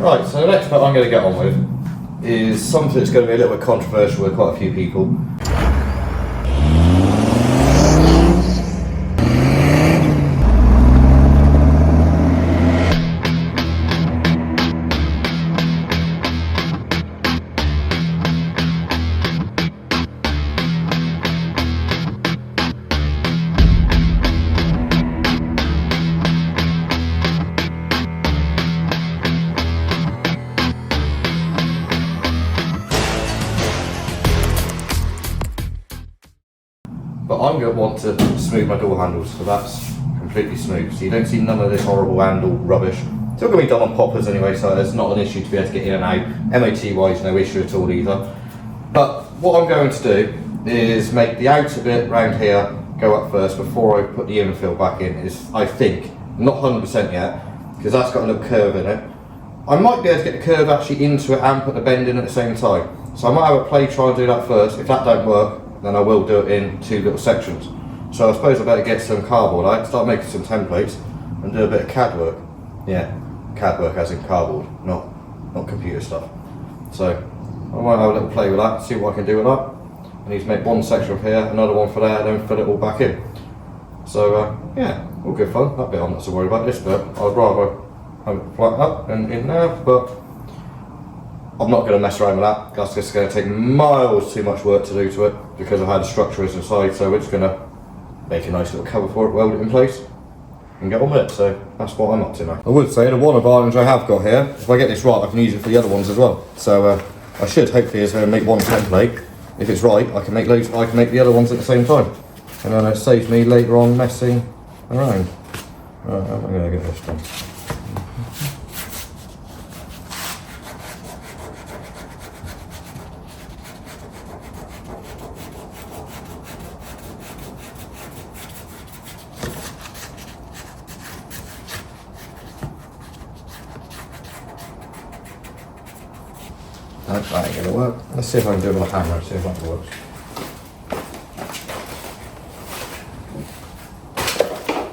Right, so the next bit I'm going to get on with is something that's going to be a little bit controversial with quite a few people. But I'm going to want to smooth my door handles, so that's completely smooth. So you don't see none of this horrible handle rubbish. It's all going to be done on poppers anyway, so it's not an issue to be able to get in and out. MOT wise, no issue at all either. But what I'm going to do is make the outer bit round here go up first before I put the infill back in. Is, I think, not 100% yet, because that's got a little curve in it. I might be able to get the curve actually into it and put the bend in at the same time. So I might have a play try and do that first. If that don't work, then I will do it in two little sections. So I suppose I better get some cardboard out, start making some templates and do a bit of CAD work. Yeah, CAD work as in cardboard, not computer stuff. So I might have a little play with that, see what I can do with that. I need to make one section from here, another one for there, and then fill it all back in. So yeah, all good fun. That bit I'm not so worried about. This bit, I'd rather have it flat up and in there, but I'm not going to mess around with that. That's just going to take miles too much work to do to it because of how the structure is inside. So we're just going to make a nice little cover for it, weld it in place and get on with it. So that's what I'm up to now. I would say the one advantage I have got here, if I get this right, I can use it for the other ones as well. So I should hopefully is going to make one template. If it's right, I can make loads. I can make the other ones at the same time, and then it saves me later on messing around. Right, I'm going to get this done. That ain't going to work. Let's see if I can do it with a hammer, see if that works.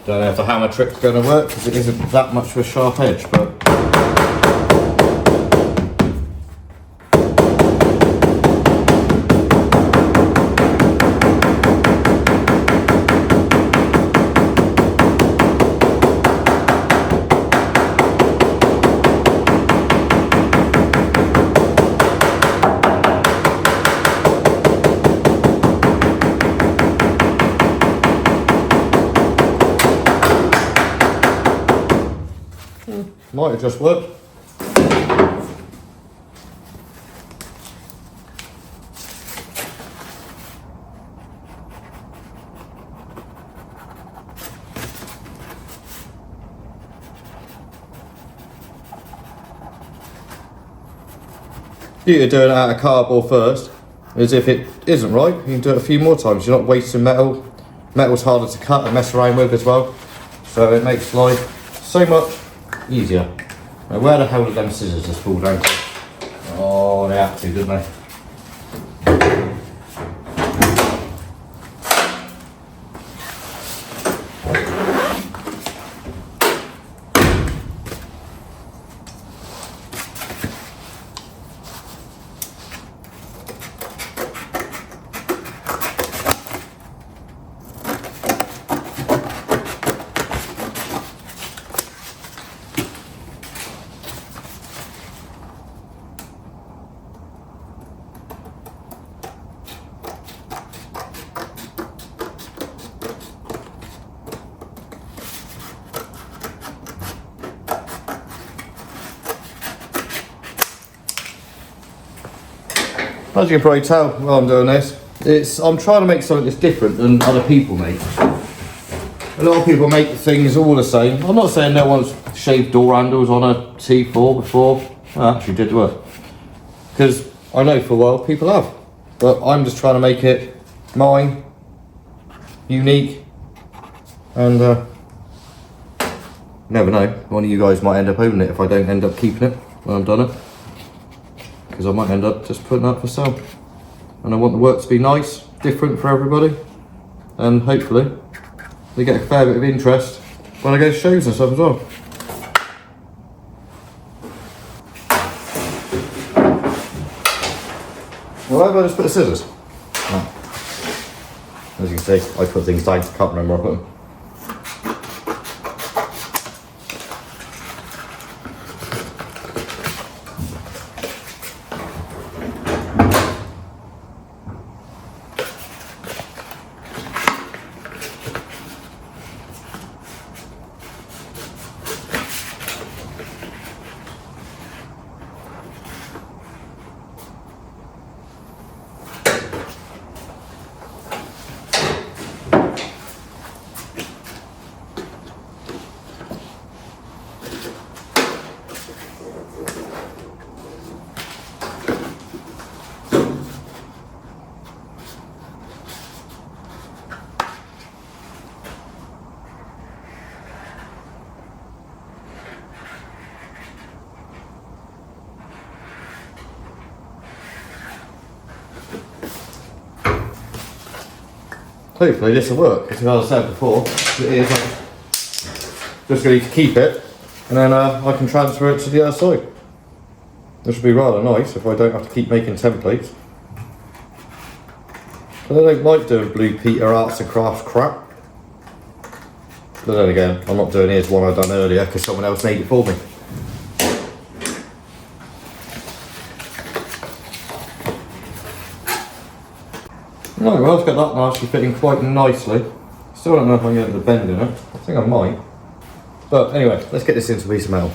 Don't know if the hammer trick's going to work because it isn't that much of a sharp edge, but might have just worked. Beauty of doing it out of cardboard first is if it isn't right, you can do it a few more times. You're not wasting metal. Metal's harder to cut and mess around with as well, so it makes life so much easier. Now where the hell did them scissors just fall down to? Oh, they had to, didn't they? As you can probably tell while I'm doing this, I'm trying to make something that's different than other people make. A lot of people make things all the same. I'm not saying no one's shaved door handles on a T4 before. That actually did work. Because I know for a while people have. But I'm just trying to make it mine, unique, and never know, one of you guys might end up owning it if I don't end up keeping it when I've done it. Because I might end up just putting that for sale. And I want the work to be nice, different for everybody, and hopefully they get a fair bit of interest when I go to shows and stuff as well. Well, how about I just put the scissors? Oh. As you can see, I put things down, can't remember where I put them. Hopefully this will work, because as I said before, it is just going to keep it, and then I can transfer it to the other side. This would be rather nice if I don't have to keep making templates. But I don't like doing Blue Peter Arts and Crafts crap. But then again, I'm not doing here's one I've done earlier because someone else made it for me. Right, well, I've got that now actually fitting quite nicely. Still don't know if I'm going to get the bend in it. I think I might. But anyway, let's get this into a piece of metal.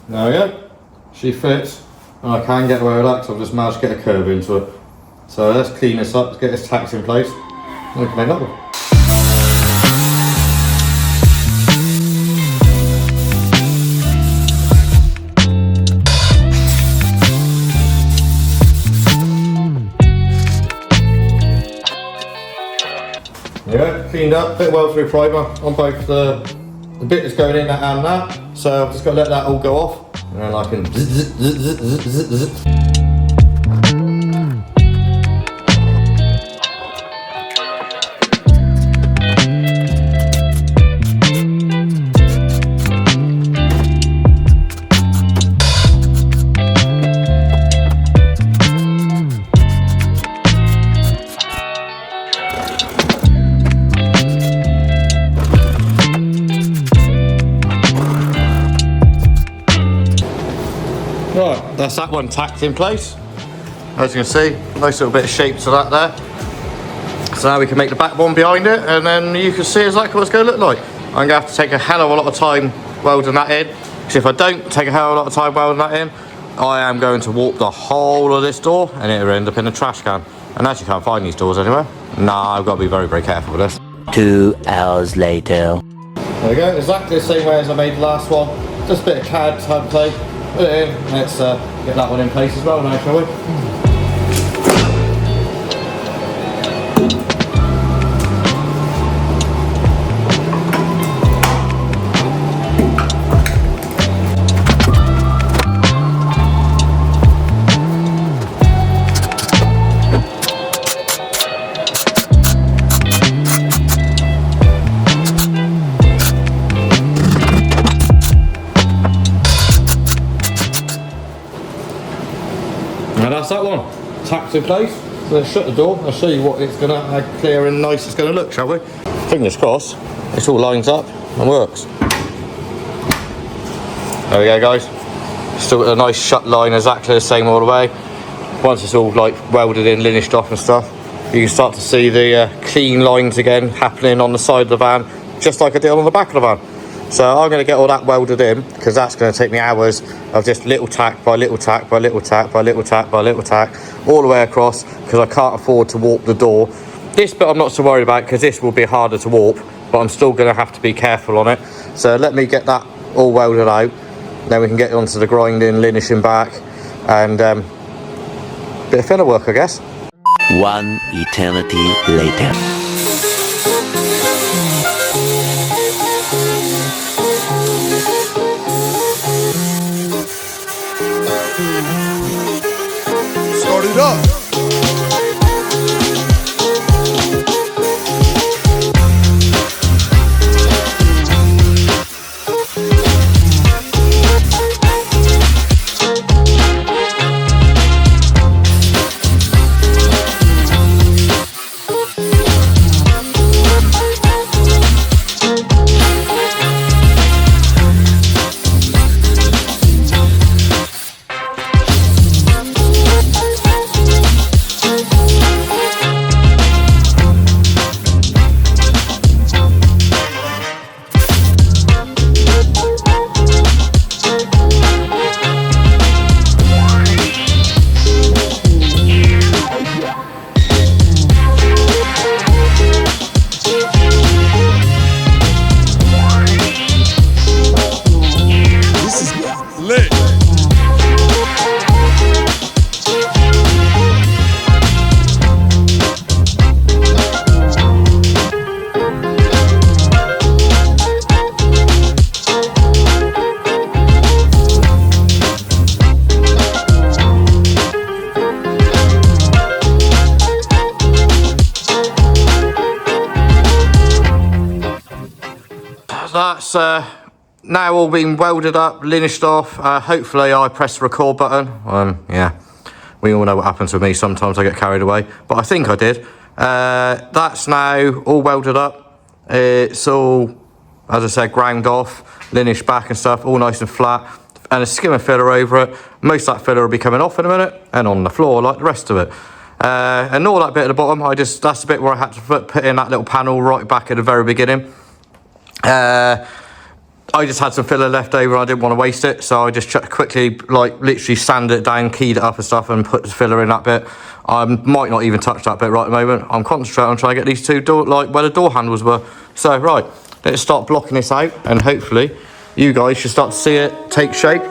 There we go, she fits, and I can get away with that because I've just managed to get a curve into it. So let's clean this up, let's get this tax in place, and we can make that one. There we go, cleaned up, bit well through primer on both the bit that's going in that and that. So I've just got to let that all go off, and then I can Right, that's that one tacked in place. As you can see, nice little bit of shape to that there. So now we can make the back one behind it, and then you can see exactly what it's going to look like. I'm going to have to take a hell of a lot of time welding that in, because if I don't take a hell of a lot of time welding that in, I am going to warp the whole of this door, and it'll end up in a trash can. And as you can't find these doors anywhere, I've got to be very, very careful with this. 2 hours later. There we go, exactly the same way as I made the last one. Just a bit of CAD template. Put it in, let's get that one in place as well now, shall we? Now that's that one, tacked in place. So let's shut the door. I'll show you what it's gonna, how clear and nice it's gonna look, shall we? Fingers crossed, this all lines up and works. There we go, guys. Still got a nice shut line, exactly the same all the way. Once it's all like welded in, linished off and stuff, you can start to see the clean lines again happening on the side of the van, just like I did on the back of the van. So I'm going to get all that welded in, because that's going to take me hours of just little tack by little tack by little tack by little tack by little tack all the way across, because I can't afford to warp the door. This bit I'm not so worried about, because this will be harder to warp, but I'm still going to have to be careful on it. So let me get that all welded out, then we can get onto the grinding, linishing back, and bit of filler work, I guess. One eternity later. Start it up. That's now all been welded up, linished off. Hopefully I pressed the record button. Yeah, we all know what happens with me. Sometimes I get carried away, but I think I did. That's now all welded up. It's all, as I said, ground off, linished back and stuff, all nice and flat, and a skim of filler over it. Most of that filler will be coming off in a minute, and on the floor like the rest of it. And all that bit at the bottom, that's the bit where I had to put in that little panel right back at the very beginning. I just had some filler left over and I didn't want to waste it, so I just quickly, like, literally sanded it down, keyed it up and stuff, and put the filler in that bit. I might not even touch that bit right at the moment. I'm concentrating on trying to get these two where the door handles were. So right, let's start blocking this out, and hopefully you guys should start to see it take shape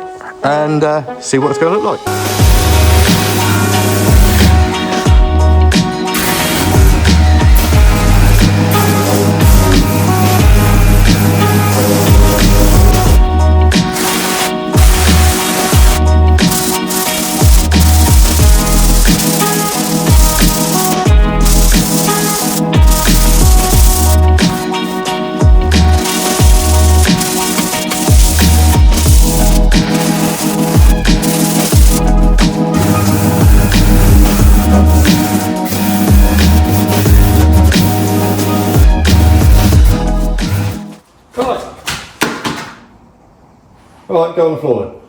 and see what it's going to look like. Right, go on the floor then.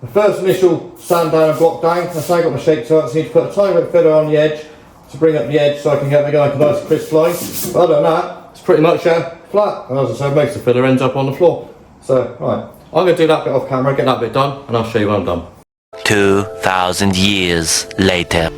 The first initial sand down and block down, that's now got my shape to it, so I need to put a tiny bit of filler on the edge to bring up the edge so I can get like a nice crisp line. But other than that, it's pretty much flat. And as I said, most of the filler ends up on the floor. So, right, I'm going to do that bit off camera, get that bit done, and I'll show you when I'm done. 2,000 years later.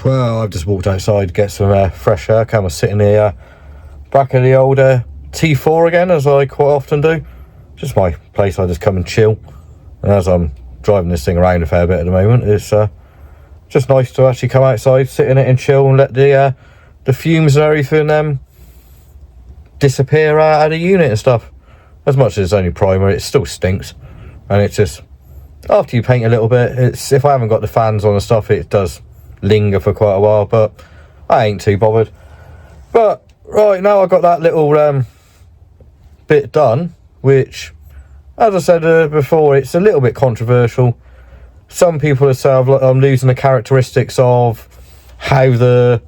Well, I've just walked outside to get some fresh air. Come and sit in the back of the old T4 again, as I quite often do. Just my place. I just come and chill. And as I'm driving this thing around a fair bit at the moment, it's just nice to actually come outside, sit in it and chill, and let the fumes and everything disappear out of the unit and stuff. As much as it's only primer, it still stinks, and it's just, after you paint a little bit, it's, if I haven't got the fans on and stuff, it does linger for quite a while, but I ain't too bothered. But right now I've got that little bit done, which, as I said before, it's a little bit controversial. Some people have said I'm losing the characteristics of how the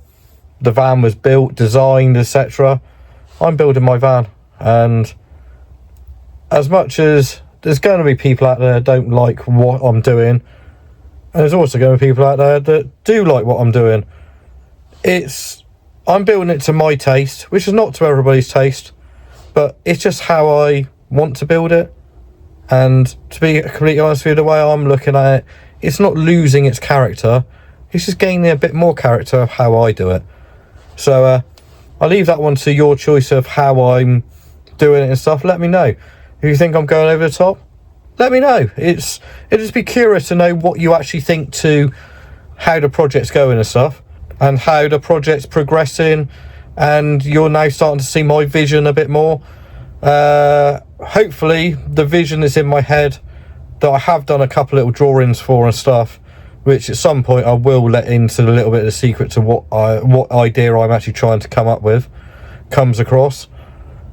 van was built, designed, etc. I'm building my van, and as much as there's going to be people out there that don't like what I'm doing, and there's also going to be people out there that do like what I'm doing, I'm building it to my taste, which is not to everybody's taste, but it's just how I want to build it. And to be completely honest with you, the way I'm looking at it, it's not losing its character, it's just gaining a bit more character of how I do it. So I'll leave that one to your choice of how I'm doing it and stuff. Let me know. If you think I'm going over the top, let me know. It'd just be curious to know what you actually think to how the project's going and stuff, and how the project's progressing, and you're now starting to see my vision a bit more. Hopefully the vision that's in my head, that I have done a couple little drawings for and stuff, which at some point I will let into a little bit of the secret to what idea I'm actually trying to come up with, comes across.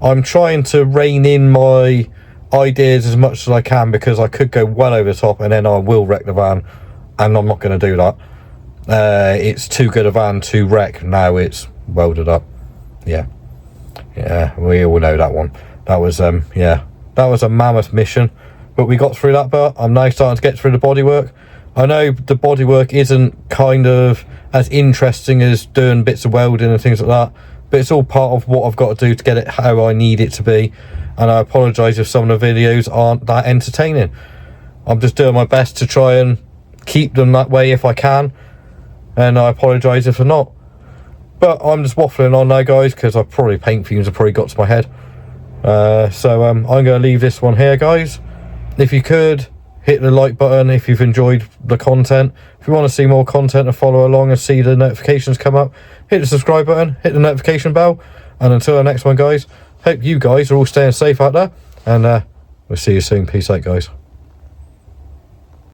I'm trying to rein in my ideas as much as I can, because I could go well over the top and then I will wreck the van, and I'm not going to do that. It's too good a van to wreck. Now it's welded up. Yeah, we all know that one. That was that was a mammoth mission, but we got through that part. I'm now starting to get through the bodywork. I know the bodywork isn't kind of as interesting as doing bits of welding and things like that, but it's all part of what I've got to do to get it how I need it to be. And I apologise if some of the videos aren't that entertaining. I'm just doing my best to try and keep them that way if I can, and I apologise if they're not. But I'm just waffling on now, guys, because paint fumes have probably got to my head. So I'm going to leave this one here, guys. If you could, hit the like button if you've enjoyed the content. If you want to see more content and follow along and see the notifications come up, hit the subscribe button, hit the notification bell. And until the next one, guys, hope you guys are all staying safe out there, and we'll see you soon. Peace out, guys.